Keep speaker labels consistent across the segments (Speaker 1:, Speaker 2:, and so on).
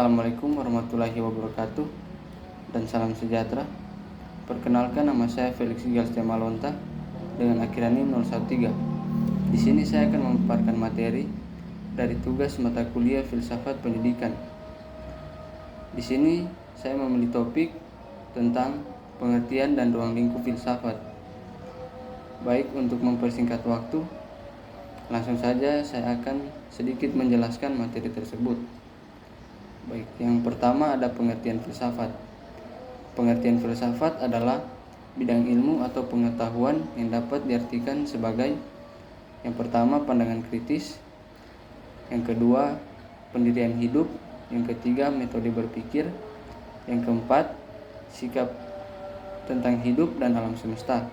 Speaker 1: Assalamualaikum warahmatullahi wabarakatuh dan salam sejahtera. Perkenalkan, nama saya Felix Galstia Malonta dengan akhiran NIM 013. Di sini saya akan memaparkan materi dari tugas mata kuliah Filsafat Pendidikan. Di sini saya memilih topik tentang pengertian dan ruang lingkup filsafat. Baik, untuk mempersingkat waktu, langsung saja saya akan sedikit menjelaskan materi tersebut. Baik, yang pertama ada pengertian filsafat. Pengertian filsafat adalah bidang ilmu atau pengetahuan yang dapat diartikan sebagai yang pertama pandangan kritis, yang kedua pendirian hidup, yang ketiga metode berpikir, yang keempat sikap tentang hidup dan alam semesta.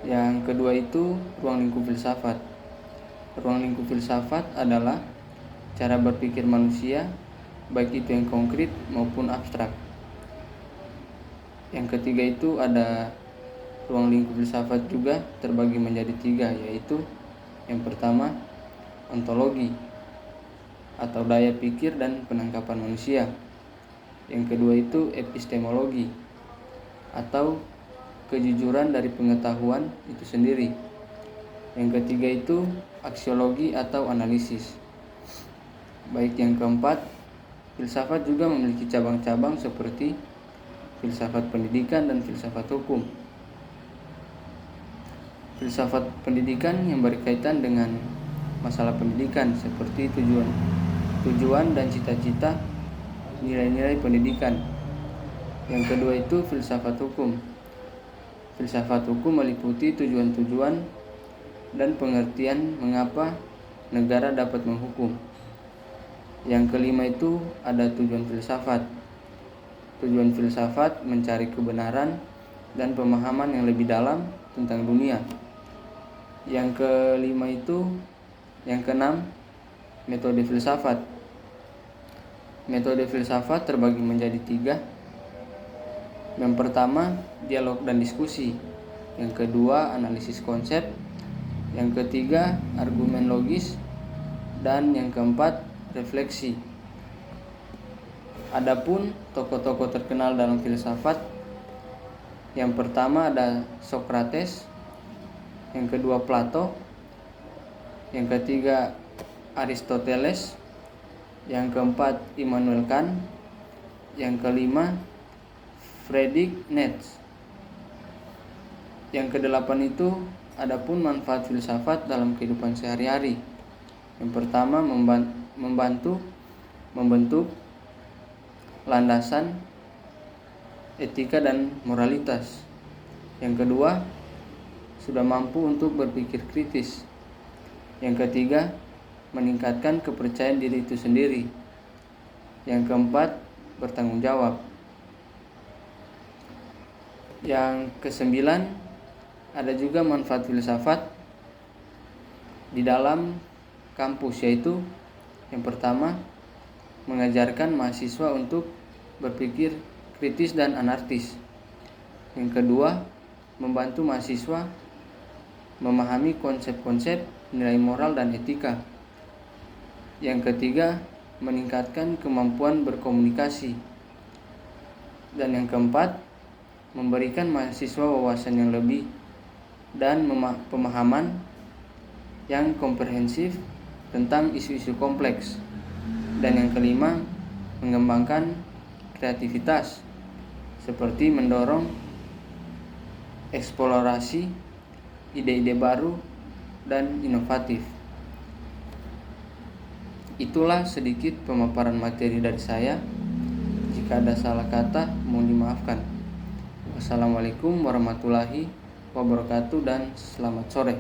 Speaker 1: Yang kedua itu ruang lingkup filsafat. Ruang lingkup filsafat adalah cara berpikir manusia, baik itu yang konkret maupun abstrak. Yang ketiga itu ada ruang lingkup filsafat juga terbagi menjadi 3, yaitu yang pertama ontologi atau daya pikir dan penangkapan manusia. Yang kedua itu epistemologi atau kejujuran dari pengetahuan itu sendiri. Yang ketiga itu aksiologi atau analisis. Baik, yang keempat, filsafat juga memiliki cabang-cabang seperti filsafat pendidikan dan filsafat hukum. Filsafat pendidikan yang berkaitan dengan masalah pendidikan seperti tujuan dan cita-cita, nilai-nilai pendidikan. Yang kedua itu filsafat hukum. Filsafat hukum meliputi tujuan-tujuan dan pengertian mengapa negara dapat menghukum. Yang kelima itu ada tujuan filsafat. Tujuan filsafat mencari kebenaran dan pemahaman yang lebih dalam tentang dunia. Yang kelima itu, yang keenam, metode filsafat. Metode filsafat terbagi menjadi 3. Yang pertama, dialog dan diskusi. Yang kedua, analisis konsep. Yang ketiga, argumen logis. Dan yang keempat, refleksi. Adapun tokoh-tokoh terkenal dalam filsafat, yang pertama ada Socrates, yang kedua Plato, yang ketiga Aristoteles, yang keempat Immanuel Kant, yang kelima Friedrich Nietzsche. Yang kedelapan itu adapun manfaat filsafat dalam kehidupan sehari-hari. Yang pertama membantu membentuk landasan etika dan moralitas. Yang kedua, sudah mampu untuk berpikir kritis. Yang ketiga, meningkatkan kepercayaan diri itu sendiri. Yang keempat, bertanggung jawab. Yang kesembilan, ada juga manfaat filsafat di dalam kampus, yaitu yang pertama, mengajarkan mahasiswa untuk berpikir kritis dan anarkis. Yang kedua, membantu mahasiswa memahami konsep-konsep nilai moral dan etika. Yang ketiga, meningkatkan kemampuan berkomunikasi. Dan yang keempat, memberikan mahasiswa wawasan yang lebih dan pemahaman yang komprehensif tentang isu-isu kompleks. Dan yang kelima, mengembangkan kreativitas seperti mendorong eksplorasi ide-ide baru dan inovatif. Itulah sedikit pemaparan materi dari saya. Jika ada salah kata, mohon dimaafkan. Wassalamualaikum warahmatullahi wabarakatuh dan selamat sore.